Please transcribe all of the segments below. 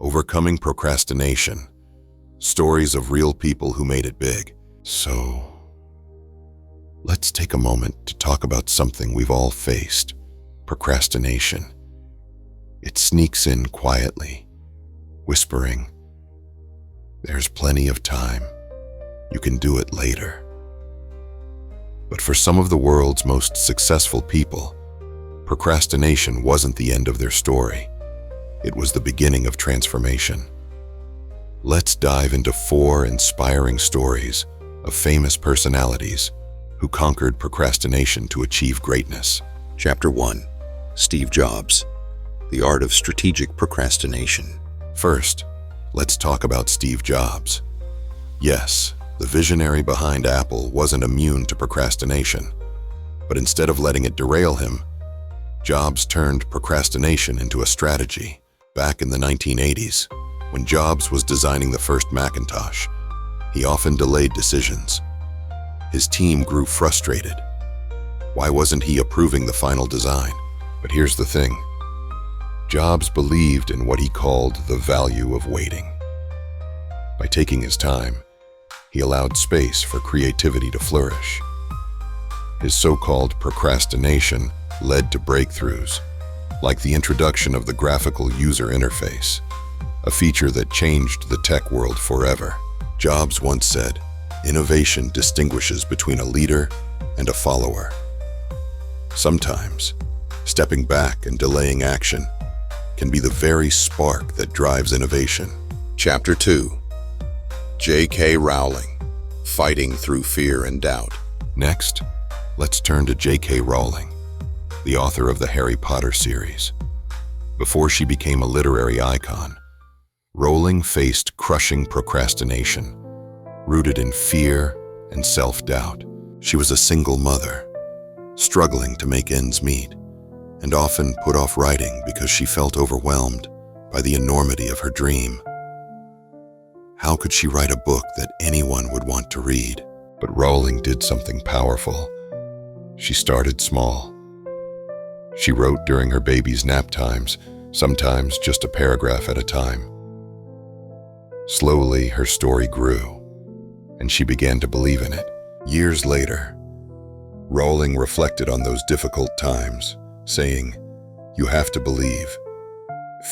Overcoming procrastination. Stories of real people who made it big. So, let's take a moment to talk about something we've all faced: procrastination. It sneaks in quietly, whispering, "There's plenty of time. You can do it later." But for some of the world's most successful people, procrastination wasn't the end of their story. It was the beginning of transformation. Let's dive into 4 inspiring stories of famous personalities who conquered procrastination to achieve greatness. Chapter 1. Steve Jobs. The Art of Strategic Procrastination. First, let's talk about Steve Jobs. Yes, the visionary behind Apple wasn't immune to procrastination, but instead of letting it derail him, Jobs turned procrastination into a strategy. Back in the 1980s, when Jobs was designing the first Macintosh, he often delayed decisions. His team grew frustrated. Why wasn't he approving the final design? But here's the thing. Jobs believed in what he called the value of waiting. By taking his time, he allowed space for creativity to flourish. His so-called procrastination led to breakthroughs, like the introduction of the graphical user interface, a feature that changed the tech world forever. Jobs once said, "Innovation distinguishes between a leader and a follower." Sometimes, stepping back and delaying action can be the very spark that drives innovation. Chapter 2. JK Rowling. Fighting through fear and doubt. Next, let's turn to JK Rowling, the author of the Harry Potter series. Before she became a literary icon, Rowling faced crushing procrastination, rooted in fear and self-doubt. She was a single mother, struggling to make ends meet, and often put off writing because she felt overwhelmed by the enormity of her dream. How could she write a book that anyone would want to read? But Rowling did something powerful. She started small. She wrote during her baby's nap times, sometimes just a paragraph at a time. Slowly, her story grew, and she began to believe in it. Years later, Rowling reflected on those difficult times, saying, "You have to believe.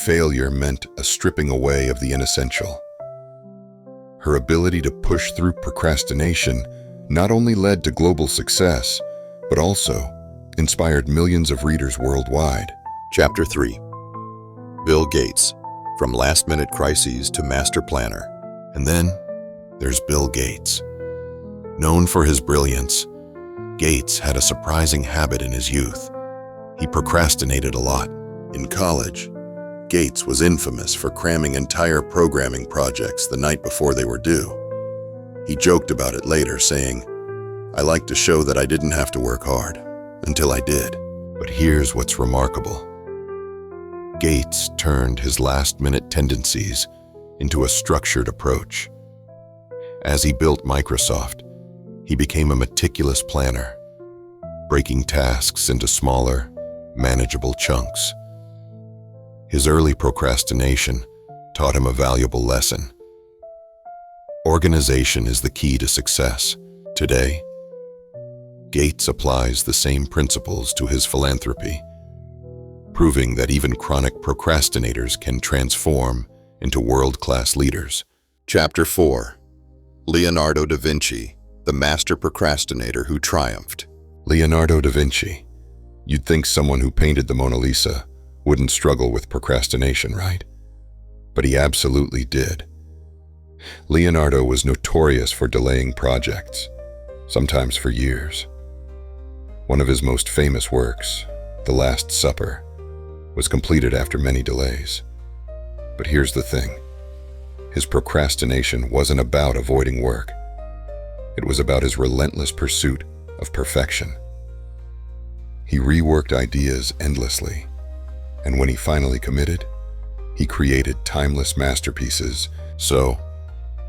Failure meant a stripping away of the inessential." Her ability to push through procrastination not only led to global success, but also inspired millions of readers worldwide. Chapter 3. Bill Gates. From last-minute crises to master planner. And then there's Bill Gates. Known for his brilliance, Gates had a surprising habit in his youth. He procrastinated a lot. In college, Gates was infamous for cramming entire programming projects the night before they were due. He joked about it later, saying, "I like to show that I didn't have to work hard, until I did." But here's what's remarkable. Gates turned his last-minute tendencies into a structured approach. As he built Microsoft, he became a meticulous planner, breaking tasks into smaller, manageable chunks. His early procrastination taught him a valuable lesson. Organization is the key to success. Today, Gates applies the same principles to his philanthropy, proving that even chronic procrastinators can transform into world-class leaders. Chapter 4. Leonardo da Vinci, the master procrastinator who triumphed. Leonardo da Vinci. You'd think someone who painted the Mona Lisa wouldn't struggle with procrastination, right? But he absolutely did. Leonardo was notorious for delaying projects, sometimes for years. One of his most famous works, The Last Supper, was completed after many delays. But here's the thing. His procrastination wasn't about avoiding work. It was about his relentless pursuit of perfection. He reworked ideas endlessly, and when he finally committed, he created timeless masterpieces. So,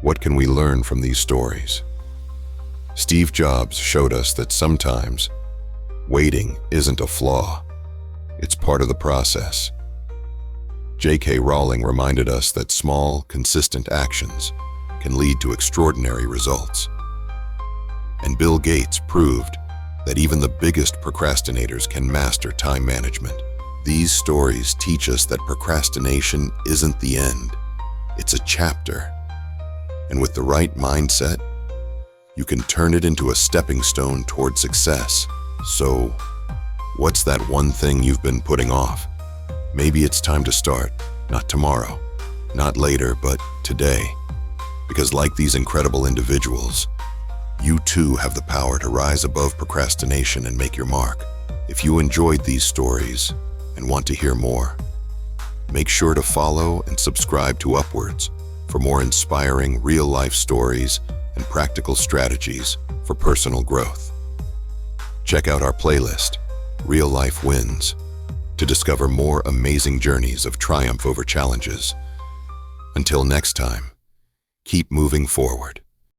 what can we learn from these stories? Steve Jobs showed us that sometimes waiting isn't a flaw. It's part of the process. JK Rowling reminded us that small, consistent actions can lead to extraordinary results. And Bill Gates proved that even the biggest procrastinators can master time management. These stories teach us that procrastination isn't the end, it's a chapter. And with the right mindset, you can turn it into a stepping stone toward success. So, what's that one thing you've been putting off? Maybe it's time to start, not tomorrow, not later, but today. Because like these incredible individuals, you too have the power to rise above procrastination and make your mark. If you enjoyed these stories and want to hear more, make sure to follow and subscribe to Upwards for more inspiring real-life stories and practical strategies for personal growth. Check out our playlist, Real Life Wins, to discover more amazing journeys of triumph over challenges. Until next time, keep moving forward.